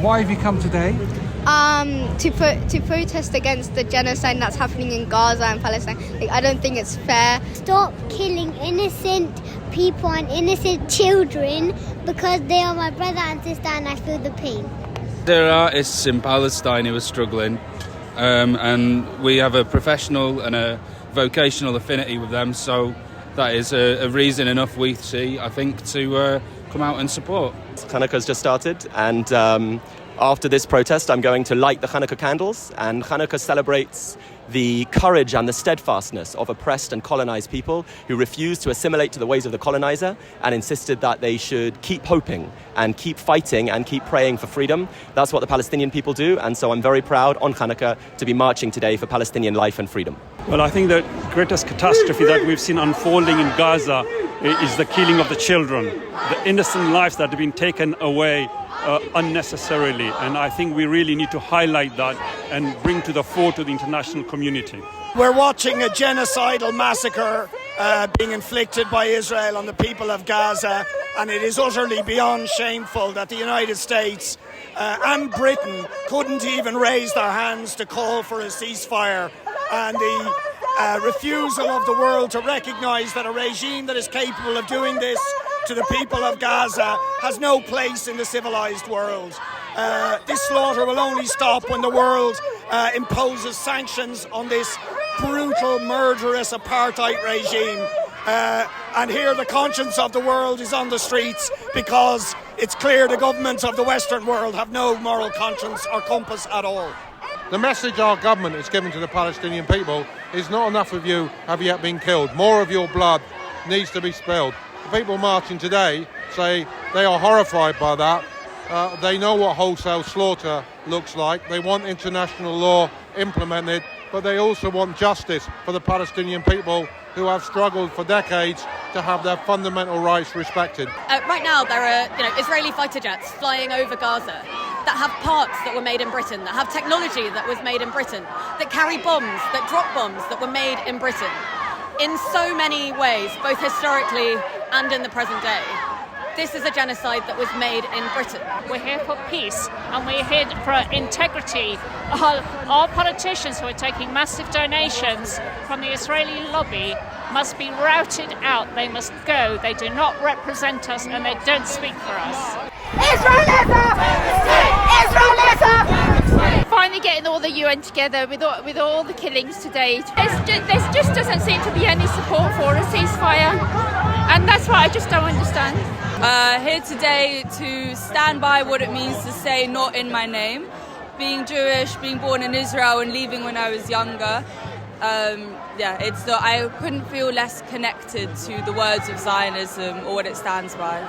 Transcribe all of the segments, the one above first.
Why have you come today? To protest against the genocide that's happening in Gaza and Palestine. I don't think it's fair. Stop killing innocent people and innocent children because they are my brother and sister and I feel the pain. There are artists in Palestine who are struggling, and we have a professional and a vocational affinity with them, so that is a reason enough we see, I think, to come out and support. Hanukkah's just started, and after this protest I'm going to light the Hanukkah candles, and Hanukkah celebrates the courage and the steadfastness of oppressed and colonized people who refused to assimilate to the ways of the colonizer and insisted that they should keep hoping and keep fighting and keep praying for freedom. That's what the Palestinian people do, and so I'm very proud on Hanukkah to be marching today for Palestinian life and freedom. Well, I think the greatest catastrophe that we've seen unfolding in Gaza is the killing of the children, the innocent lives that have been taken away unnecessarily, and I think we really need to highlight that and bring to the fore to the international community. We're watching a genocidal massacre being inflicted by Israel on the people of Gaza, and it is utterly beyond shameful that the United States and Britain couldn't even raise their hands to call for a ceasefire, and the refusal of the world to recognise that a regime that is capable of doing this to the people of Gaza has no place in the civilised world. This slaughter will only stop when the world imposes sanctions on this brutal, murderous apartheid regime. And here the conscience of the world is on the streets because it's clear the governments of the Western world have no moral conscience or compass at all. The message our government is giving to the Palestinian people is not enough of you have yet been killed. More of your blood needs to be spilled. The people marching today say they are horrified by that. They know what wholesale slaughter looks like. They want international law implemented, but they also want justice for the Palestinian people who have struggled for decades to have their fundamental rights respected. Right now there are Israeli fighter jets flying over Gaza that have parts that were made in Britain, that have technology that was made in Britain, that carry bombs, that drop bombs that were made in Britain. In so many ways, both historically and in the present day, this is a genocide that was made in Britain. We're here for peace and we're here for integrity. Our politicians who are taking massive donations from the Israeli lobby must be routed out. They must go. They do not represent us and they don't speak for us. Israelism! Israelism! Finally getting all the UN together with all the killings today. There just doesn't seem to be any support for a ceasefire, and that's what I just don't understand. Here today to stand by what it means to say not in my name. Being Jewish, being born in Israel and leaving when I was younger, I couldn't feel less connected to the words of Zionism or what it stands by.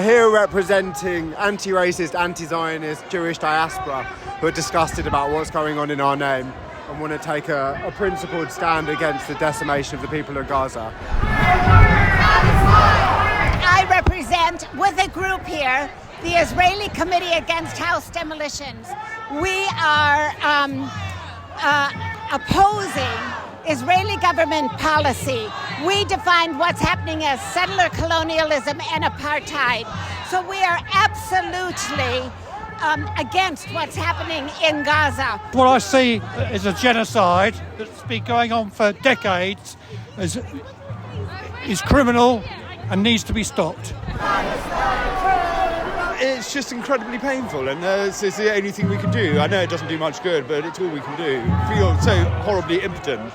Here representing anti-racist, anti-Zionist Jewish diaspora who are disgusted about what's going on in our name and want to take a principled stand against the decimation of the people of Gaza. I represent, with a group here, the Israeli Committee Against House Demolitions. We are opposing Israeli government policy. We defined what's happening as settler colonialism and apartheid. So we are absolutely against what's happening in Gaza. What I see is a genocide that's been going on for decades, is criminal and needs to be stopped. It's just incredibly painful, and it's the only thing we can do. I know it doesn't do much good, but it's all we can do. We feel so horribly impotent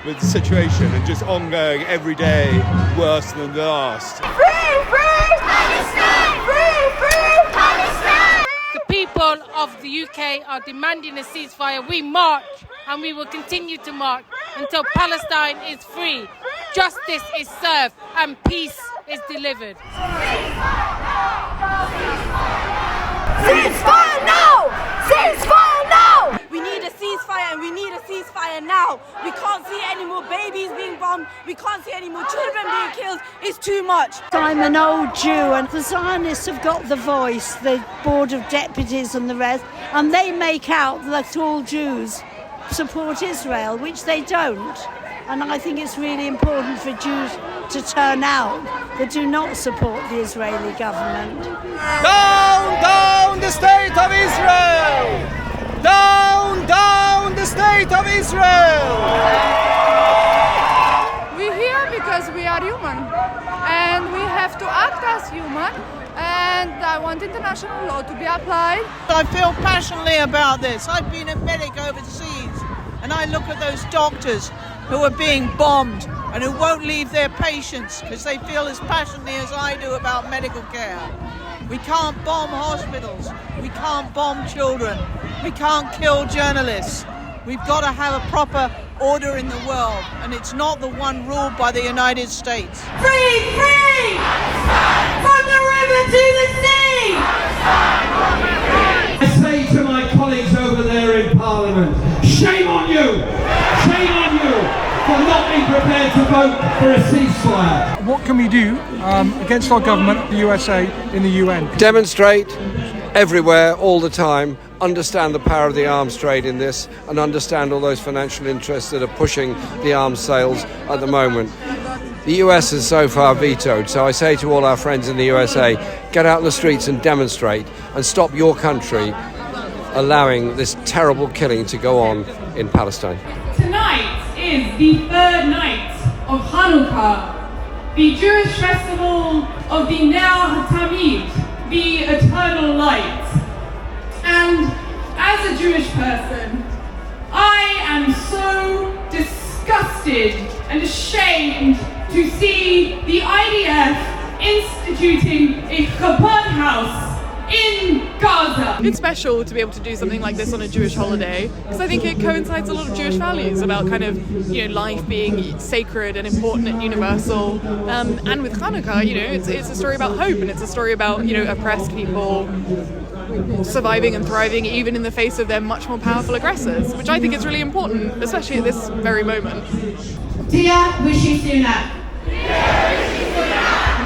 with the situation and just ongoing every day worse than the last. Free, free Palestine! Free, free Palestine! The people of the UK are demanding a ceasefire. We march and we will continue to march until Palestine is free, justice is served and peace is delivered. Ceasefire now! Ceasefire now! We need a ceasefire and we need a ceasefire now. We can't see any more babies being bombed. We can't see any more children being killed. It's too much. I'm an old Jew and the Zionists have got the voice, the Board of Deputies and the rest, and they make out that all Jews support Israel, which they don't. And I think it's really important for Jews to turn out that do not support the Israeli government. Down the state of Israel! Down the state of Israel! We're here because we are human and we have to act as human, and I want international law to be applied. I feel passionately about this. I've been a medic overseas and I look at those doctors who are being bombed and who won't leave their patients because they feel as passionately as I do about medical care. We can't bomb hospitals. We can't bomb children. We can't kill journalists. We've got to have a proper order in the world, and it's not the one ruled by the United States. Free! Free! From the river to the sea! I say to my colleagues over there in Parliament, shame on you! Shame on you for not being prepared to vote for a ceasefire. What can we do against our government, the USA, in the UN? Demonstrate everywhere, all the time, understand the power of the arms trade in this, and understand all those financial interests that are pushing the arms sales at the moment. The US has so far vetoed, so I say to all our friends in the USA, get out in the streets and demonstrate and stop your country allowing this terrible killing to go on in Palestine. Tonight is the third night of Hanukkah, the Jewish festival of the Ner HaTamid, the eternal light. And as a Jewish person, I am so disgusted and ashamed to see the IDF instituting a Chabad house in Gaza. It's special to be able to do something like this on a Jewish holiday because I think it coincides a lot of Jewish values about kind of, life being sacred and important and universal. And with Hanukkah, it's a story about hope, and it's a story about, oppressed people surviving and thriving even in the face of their much more powerful aggressors, which I think is really important, especially at this very moment. Dear Rishi Sunak.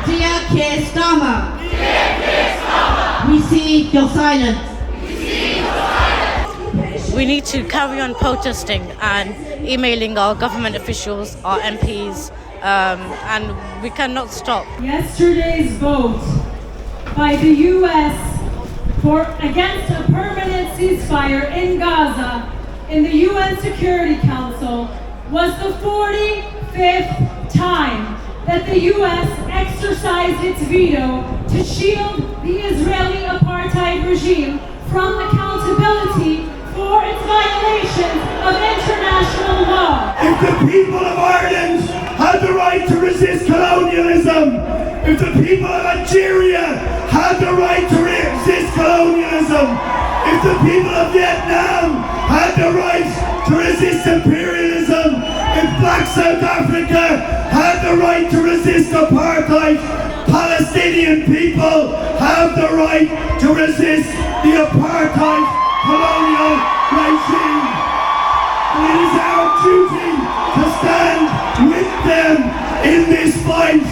Dear Keir Starmer. We see your silence. We need to carry on protesting and emailing our government officials, our MPs, and we cannot stop. Yesterday's vote by the US against a permanent ceasefire in Gaza in the UN Security Council was the 45th time that the US exercised its veto to shield the Israeli apartheid regime from accountability for its violations of international law. If the people of Ireland had the right to resist colonialism, if the people of Algeria had the right to resist colonialism, if the people of Vietnam had the right to resist imperialism, if Black South Africa had the right to resist apartheid, Palestinian people have the right to resist the apartheid colonial regime. And it is our duty to stand with them in this fight.